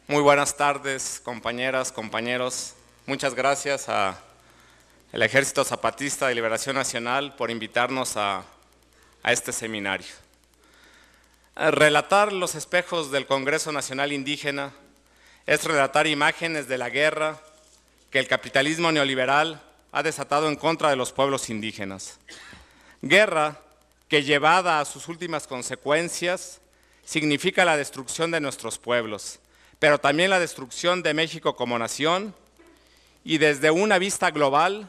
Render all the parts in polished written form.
Muy buenas tardes, compañeras, compañeros. Muchas gracias al Ejército Zapatista de Liberación Nacional por invitarnos a este seminario. Relatar los espejos del Congreso Nacional Indígena es relatar imágenes de la guerra que el capitalismo neoliberal ha desatado en contra de los pueblos indígenas. Guerra que, llevada a sus últimas consecuencias, significa la destrucción de nuestros pueblos, pero también la destrucción de México como nación y, desde una vista global,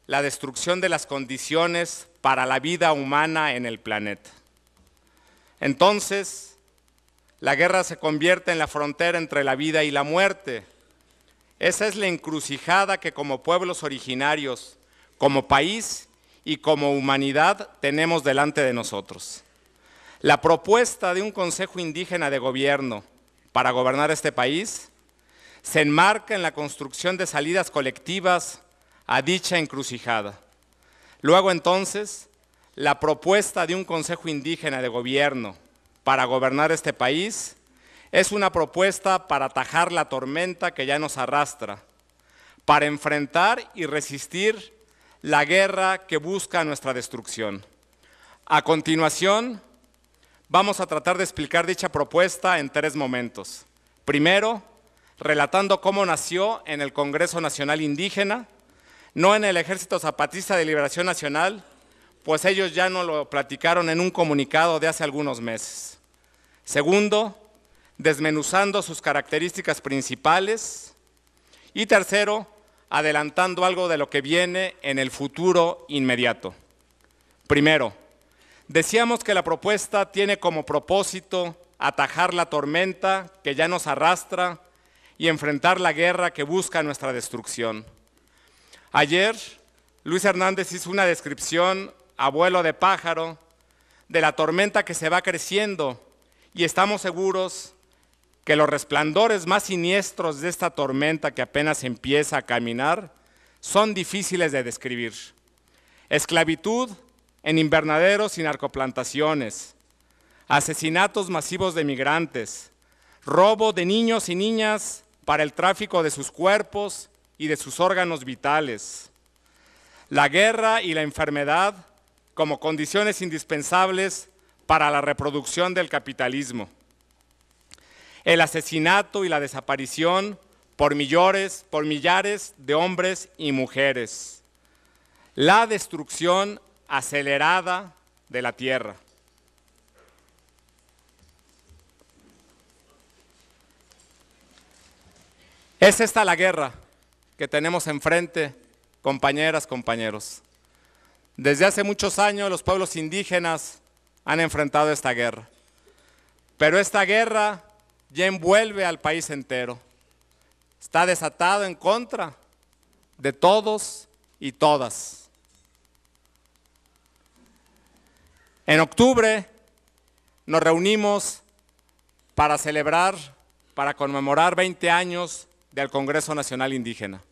la destrucción de las condiciones para la vida humana en el planeta. Entonces, la guerra se convierte en la frontera entre la vida y la muerte. Esa es la encrucijada que, como pueblos originarios, como país y como humanidad, tenemos delante de nosotros. La propuesta de un Consejo Indígena de Gobierno para gobernar este país se enmarca en la construcción de salidas colectivas a dicha encrucijada. Luego, entonces, la propuesta de un Consejo Indígena de Gobierno para gobernar este país es una propuesta para atajar la tormenta que ya nos arrastra, para enfrentar y resistir la guerra que busca nuestra destrucción. A continuación, vamos a tratar de explicar dicha propuesta en 3 momentos. Primero, relatando cómo nació en el Congreso Nacional Indígena, no en el Ejército Zapatista de Liberación Nacional, pues ellos ya nos lo platicaron en un comunicado de hace algunos meses. Segundo, desmenuzando sus características principales. Y tercero, adelantando algo de lo que viene en el futuro inmediato. Primero, decíamos que la propuesta tiene como propósito atajar la tormenta que ya nos arrastra y enfrentar la guerra que busca nuestra destrucción. Ayer, Luis Hernández hizo una descripción a vuelo de pájaro de la tormenta que se va creciendo, y estamos seguros que los resplandores más siniestros de esta tormenta que apenas empieza a caminar son difíciles de describir. Esclavitud en invernaderos y narcoplantaciones, asesinatos masivos de migrantes, robo de niños y niñas para el tráfico de sus cuerpos y de sus órganos vitales, la guerra y la enfermedad como condiciones indispensables para la reproducción del capitalismo, el asesinato y la desaparición por millares de hombres y mujeres, la destrucción acelerada de la tierra. Es esta la guerra que tenemos enfrente, compañeras, compañeros. Desde hace muchos años los pueblos indígenas han enfrentado esta guerra, pero esta guerra ya envuelve al país entero. Está desatado en contra de todos y todas. En octubre nos reunimos para celebrar, para conmemorar 20 años del Congreso Nacional Indígena.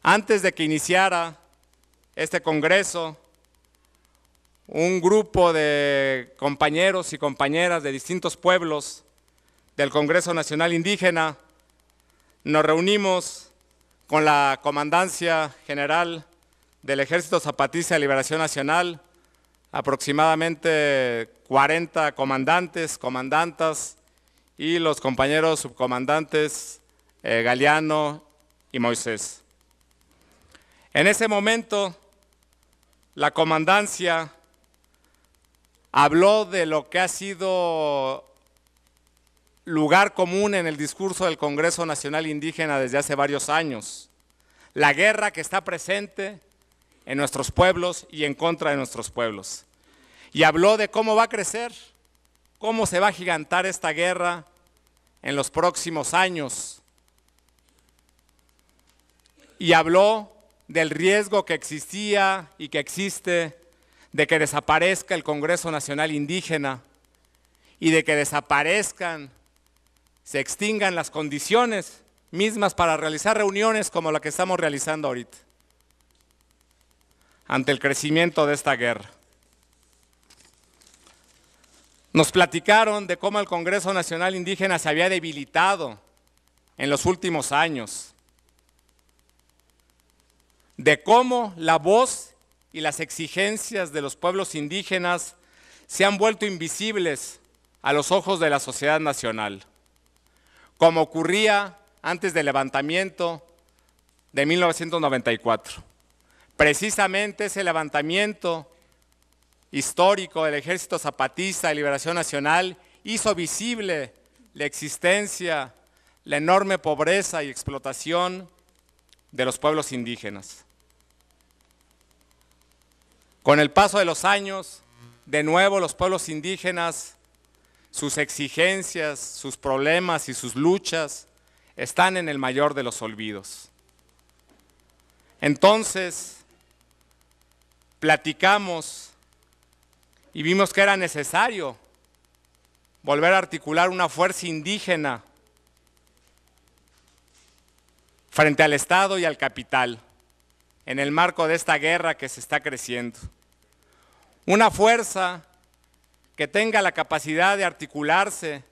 Antes de que iniciara este congreso, un grupo de compañeros y compañeras de distintos pueblos del Congreso Nacional Indígena nos reunimos con la Comandancia General del Ejército Zapatista de Liberación Nacional, aproximadamente 40 comandantes, comandantas y los compañeros subcomandantes Galeano y Moisés. En ese momento, la comandancia habló de lo que ha sido lugar común en el discurso del Congreso Nacional Indígena desde hace varios años: la guerra que está presente en nuestros pueblos y en contra de nuestros pueblos. Y habló de cómo va a crecer, cómo se va a agigantar esta guerra en los próximos años. Y habló del riesgo que existía y que existe de que desaparezca el Congreso Nacional Indígena y de que desaparezcan, se extingan las condiciones mismas para realizar reuniones como la que estamos realizando ahorita, ante el crecimiento de esta guerra. Nos platicaron de cómo el Congreso Nacional Indígena se había debilitado en los últimos años, de cómo la voz y las exigencias de los pueblos indígenas se han vuelto invisibles a los ojos de la sociedad nacional, como ocurría antes del levantamiento de 1994. Precisamente ese levantamiento histórico del Ejército Zapatista de Liberación Nacional hizo visible la existencia, la enorme pobreza y explotación de los pueblos indígenas. Con el paso de los años, de nuevo los pueblos indígenas, sus exigencias, sus problemas y sus luchas están en el mayor de los olvidos. Entonces, platicamos y vimos que era necesario volver a articular una fuerza indígena frente al Estado y al capital, en el marco de esta guerra que se está creciendo. Una fuerza que tenga la capacidad de articularse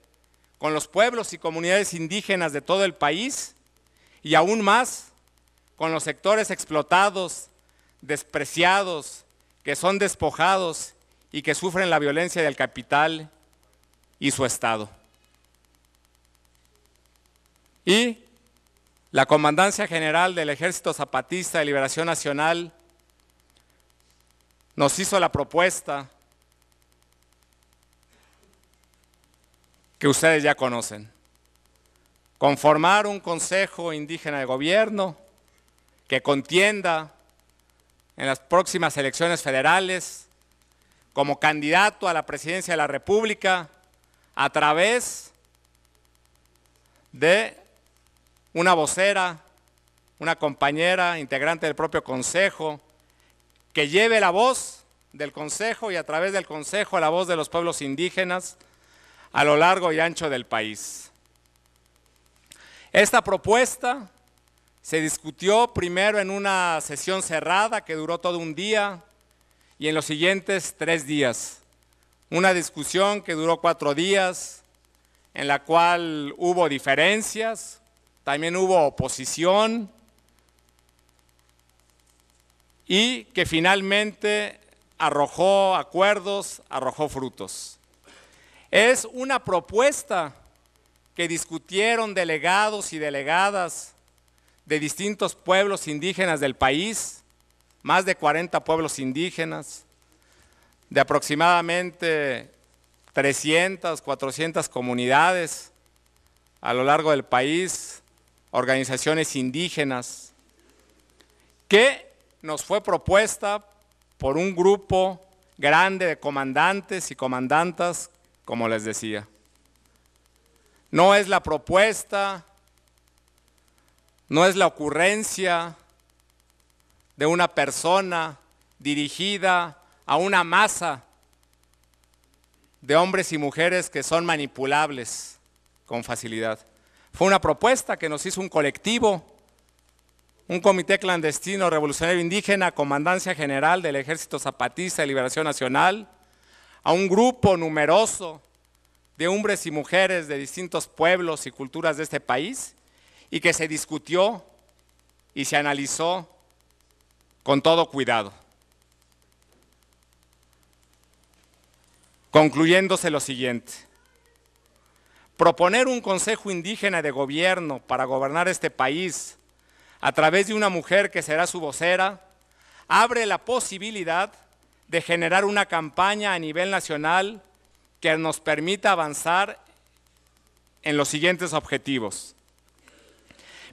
con los pueblos y comunidades indígenas de todo el país y aún más con los sectores explotados, despreciados, que son despojados y que sufren la violencia del capital y su Estado. Y la Comandancia General del Ejército Zapatista de Liberación Nacional nos hizo la propuesta que ustedes ya conocen: conformar un Consejo Indígena de Gobierno que contienda en las próximas elecciones federales como candidato a la presidencia de la República a través de una vocera, una compañera integrante del propio Consejo, que lleve la voz del Consejo y a través del Consejo la voz de los pueblos indígenas a lo largo y ancho del país. Esta propuesta se discutió primero en una sesión cerrada que duró todo un día y en los siguientes 3 días. Una discusión que duró 4 días, en la cual hubo diferencias, también hubo oposición y que finalmente arrojó acuerdos, arrojó frutos. Es una propuesta que discutieron delegados y delegadas de distintos pueblos indígenas del país, más de 40 pueblos indígenas, de aproximadamente 300, 400 comunidades a lo largo del país, organizaciones indígenas, que nos fue propuesta por un grupo grande de comandantes y comandantas, como les decía. No es la propuesta, no es la ocurrencia de una persona dirigida a una masa de hombres y mujeres que son manipulables con facilidad. Fue una propuesta que nos hizo un colectivo, un comité clandestino revolucionario indígena, Comandancia General del Ejército Zapatista de Liberación Nacional, a un grupo numeroso de hombres y mujeres de distintos pueblos y culturas de este país, y que se discutió y se analizó con todo cuidado, concluyéndose lo siguiente: proponer un Consejo Indígena de Gobierno para gobernar este país a través de una mujer que será su vocera abre la posibilidad de generar una campaña a nivel nacional que nos permita avanzar en los siguientes objetivos: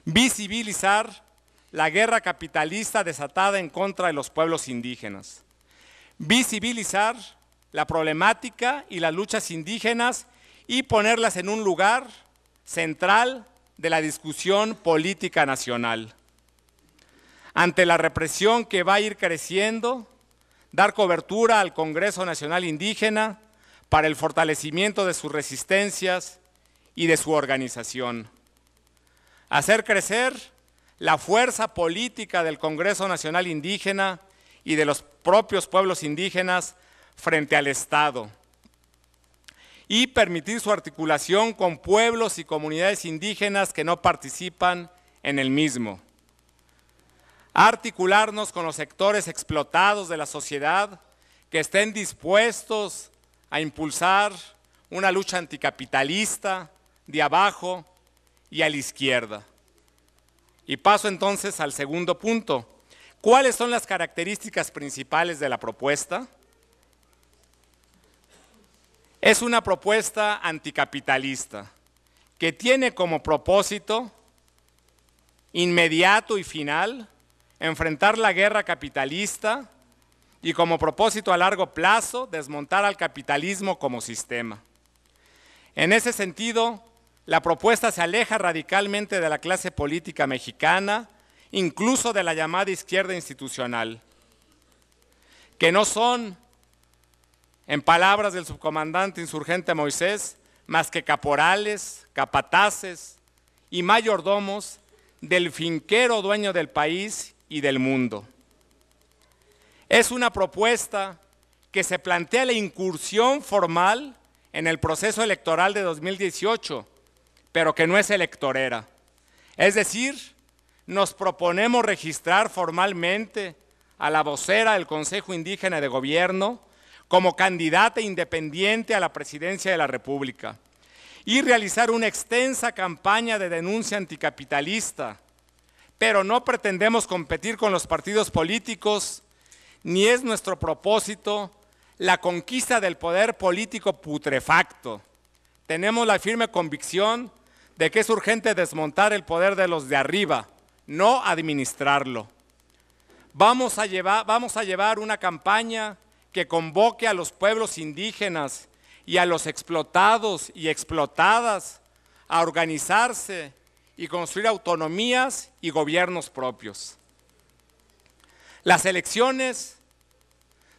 visibilizar la guerra capitalista desatada en contra de los pueblos indígenas, visibilizar la problemática y las luchas indígenas y ponerlas en un lugar central de la discusión política nacional. Ante la represión que va a ir creciendo, dar cobertura al Congreso Nacional Indígena para el fortalecimiento de sus resistencias y de su organización. Hacer crecer la fuerza política del Congreso Nacional Indígena y de los propios pueblos indígenas frente al Estado. y permitir su articulación con pueblos y comunidades indígenas que no participan en el mismo. Articularnos con los sectores explotados de la sociedad que estén dispuestos a impulsar una lucha anticapitalista de abajo y a la izquierda. Y paso entonces al segundo punto. ¿Cuáles son las características principales de la propuesta? Es una propuesta anticapitalista que tiene como propósito inmediato y final enfrentar la guerra capitalista y como propósito a largo plazo desmontar al capitalismo como sistema. En ese sentido, la propuesta se aleja radicalmente de la clase política mexicana, incluso de la llamada izquierda institucional, que no son, en palabras del subcomandante insurgente Moisés, más que caporales, capataces y mayordomos del finquero dueño del país y del mundo. Es una propuesta que se plantea la incursión formal en el proceso electoral de 2018, pero que no es electorera. Es decir, nos proponemos registrar formalmente a la vocera del Consejo Indígena de Gobierno como candidata independiente a la presidencia de la República y realizar una extensa campaña de denuncia anticapitalista, pero no pretendemos competir con los partidos políticos, ni es nuestro propósito la conquista del poder político putrefacto. Tenemos la firme convicción de que es urgente desmontar el poder de los de arriba, no administrarlo. Vamos a llevar una campaña que convoque a los pueblos indígenas y a los explotados y explotadas a organizarse y construir autonomías y gobiernos propios. Las elecciones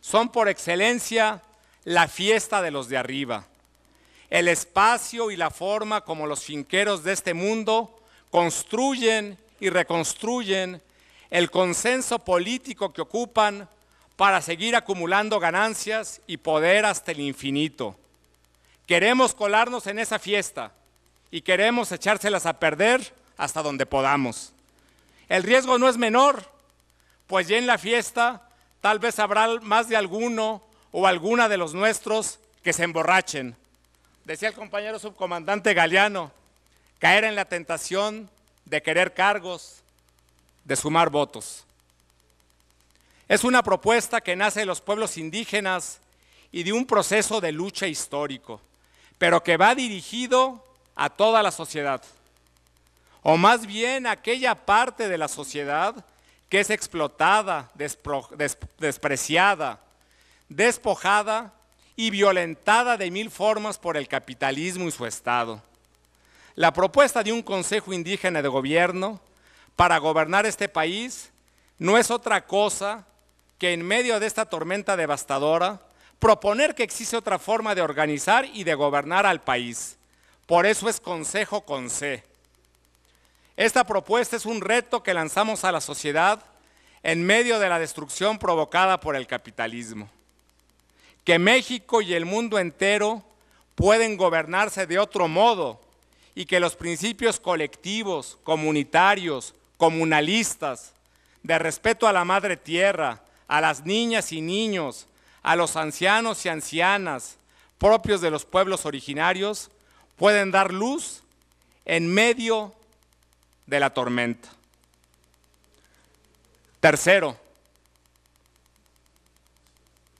son por excelencia la fiesta de los de arriba, el espacio y la forma como los finqueros de este mundo construyen y reconstruyen el consenso político que ocupan para seguir acumulando ganancias y poder hasta el infinito. Queremos colarnos en esa fiesta y queremos echárselas a perder hasta donde podamos. El riesgo no es menor, pues ya en la fiesta tal vez habrá más de alguno o alguna de los nuestros que se emborrachen. Decía el compañero subcomandante Galeano, caer en la tentación de querer cargos, de sumar votos. Es una propuesta que nace de los pueblos indígenas y de un proceso de lucha histórico, pero que va dirigido a toda la sociedad, o más bien a aquella parte de la sociedad que es explotada, despreciada, despojada y violentada de mil formas por el capitalismo y su Estado. La propuesta de un Consejo Indígena de Gobierno para gobernar este país no es otra cosa que en medio de esta tormenta devastadora proponer que existe otra forma de organizar y de gobernar al país. Por eso es Consejo con C. Esta propuesta es un reto que lanzamos a la sociedad en medio de la destrucción provocada por el capitalismo. Que México y el mundo entero pueden gobernarse de otro modo y que los principios colectivos, comunitarios, comunalistas, de respeto a la madre tierra, a las niñas y niños, a los ancianos y ancianas, propios de los pueblos originarios, pueden dar luz en medio de la tormenta. Tercero,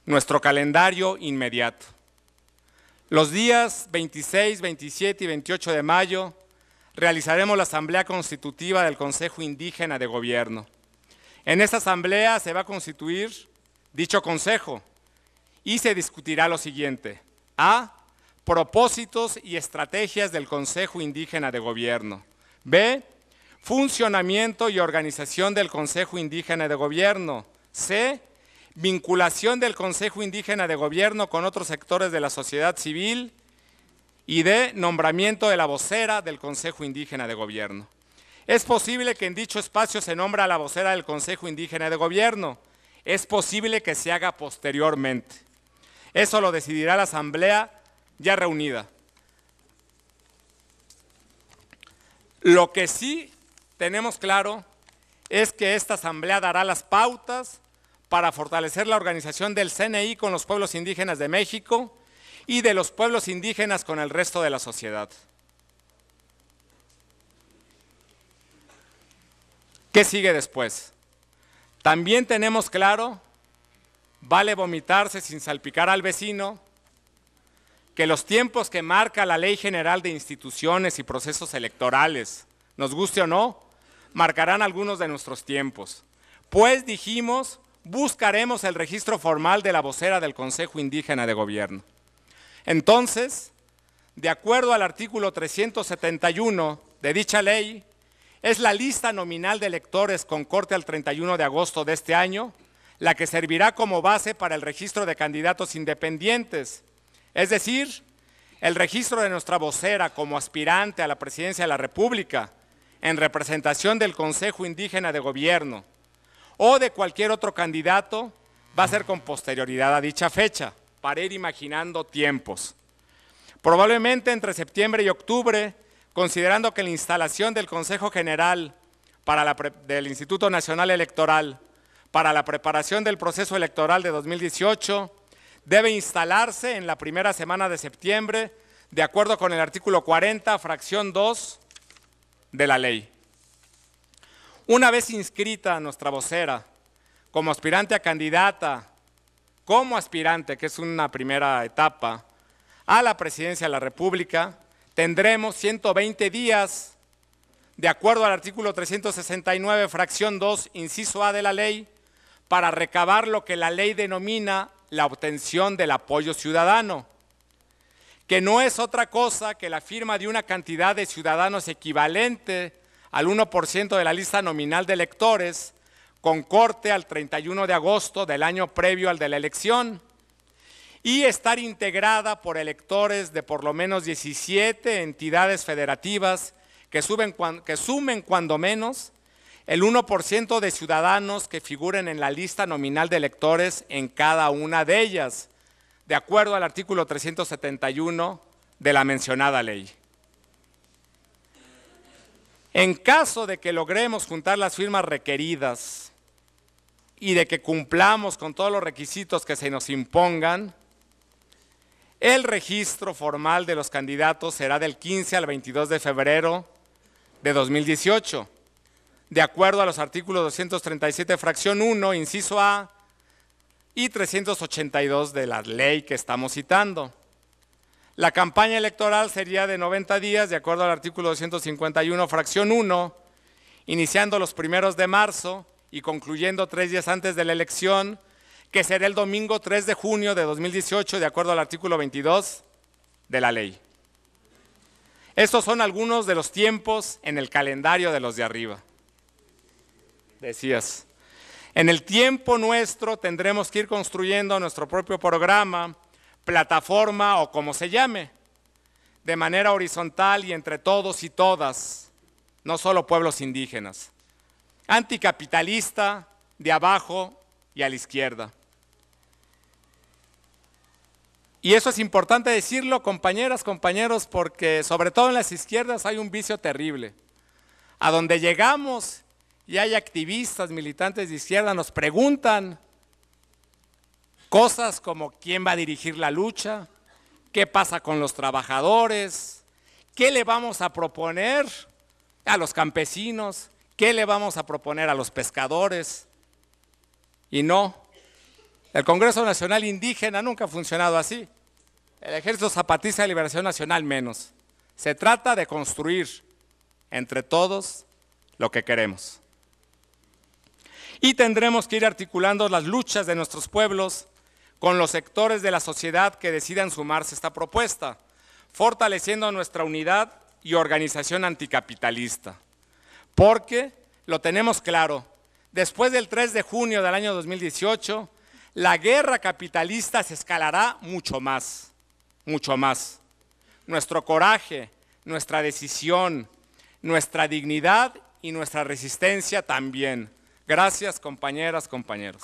nuestro calendario inmediato. Los días 26, 27 y 28 de mayo realizaremos la Asamblea Constitutiva del Consejo Indígena de Gobierno. En esta asamblea se va a constituir dicho consejo y se discutirá lo siguiente. A. Propósitos y estrategias del Consejo Indígena de Gobierno. B. Funcionamiento y organización del Consejo Indígena de Gobierno. C. Vinculación del Consejo Indígena de Gobierno con otros sectores de la sociedad civil. Y D. Nombramiento de la vocera del Consejo Indígena de Gobierno. Es posible que en dicho espacio se nombre a la vocera del Consejo Indígena de Gobierno. Es posible que se haga posteriormente. Eso lo decidirá la Asamblea ya reunida. Lo que sí tenemos claro es que esta asamblea dará las pautas para fortalecer la organización del CNI con los pueblos indígenas de México y de los pueblos indígenas con el resto de la sociedad. ¿Qué sigue después? También tenemos claro, vale vomitarse sin salpicar al vecino, que los tiempos que marca la Ley General de Instituciones y Procesos Electorales, nos guste o no, marcarán algunos de nuestros tiempos. Pues dijimos, buscaremos el registro formal de la vocera del Consejo Indígena de Gobierno. Entonces, de acuerdo al artículo 371 de dicha ley, es la lista nominal de electores con corte al 31 de agosto de este año la que servirá como base para el registro de candidatos independientes, es decir, el registro de nuestra vocera como aspirante a la presidencia de la República en representación del Consejo Indígena de Gobierno o de cualquier otro candidato va a ser con posterioridad a dicha fecha, para ir imaginando tiempos. Probablemente entre septiembre y octubre, considerando que la instalación del Consejo General del Instituto Nacional Electoral para la preparación del proceso electoral de 2018 debe instalarse en la primera semana de septiembre, de acuerdo con el artículo 40, fracción 2 de la ley. Una vez inscrita nuestra vocera como aspirante a candidata, que es una primera etapa, a la presidencia de la República, tendremos 120 días, de acuerdo al artículo 369, fracción 2, inciso A de la ley, para recabar lo que la ley denomina la obtención del apoyo ciudadano, que no es otra cosa que la firma de una cantidad de ciudadanos equivalente al 1% de la lista nominal de electores, con corte al 31 de agosto del año previo al de la elección, y estar integrada por electores de por lo menos 17 entidades federativas que sumen cuando menos el 1% de ciudadanos que figuren en la lista nominal de electores en cada una de ellas, de acuerdo al artículo 371 de la mencionada ley. En caso de que logremos juntar las firmas requeridas y de que cumplamos con todos los requisitos que se nos impongan, el registro formal de los candidatos será del 15 al 22 de febrero de 2018, de acuerdo a los artículos 237, fracción 1, inciso A, y 382 de la ley que estamos citando. La campaña electoral sería de 90 días, de acuerdo al artículo 251, fracción 1, iniciando los 1 de marzo y concluyendo 3 días antes de la elección, que será el domingo 3 de junio de 2018, de acuerdo al artículo 22 de la ley. Estos son algunos de los tiempos en el calendario de los de arriba. Decías, en el tiempo nuestro tendremos que ir construyendo nuestro propio programa, plataforma o como se llame, de manera horizontal y entre todos y todas, no solo pueblos indígenas, anticapitalista, de abajo y a la izquierda. Y eso es importante decirlo, compañeras, compañeros, porque sobre todo en las izquierdas hay un vicio terrible. A donde llegamos y hay activistas, militantes de izquierda, nos preguntan cosas como quién va a dirigir la lucha, qué pasa con los trabajadores, qué le vamos a proponer a los campesinos, qué le vamos a proponer a los pescadores. Y no, el Congreso Nacional Indígena nunca ha funcionado así. El Ejército Zapatista de Liberación Nacional menos. Se trata de construir entre todos lo que queremos. Y tendremos que ir articulando las luchas de nuestros pueblos con los sectores de la sociedad que decidan sumarse a esta propuesta, fortaleciendo nuestra unidad y organización anticapitalista. Porque, lo tenemos claro, después del 3 de junio del año 2018, la guerra capitalista se escalará mucho más, mucho más. Nuestro coraje, nuestra decisión, nuestra dignidad y nuestra resistencia también. Gracias, compañeras, compañeros.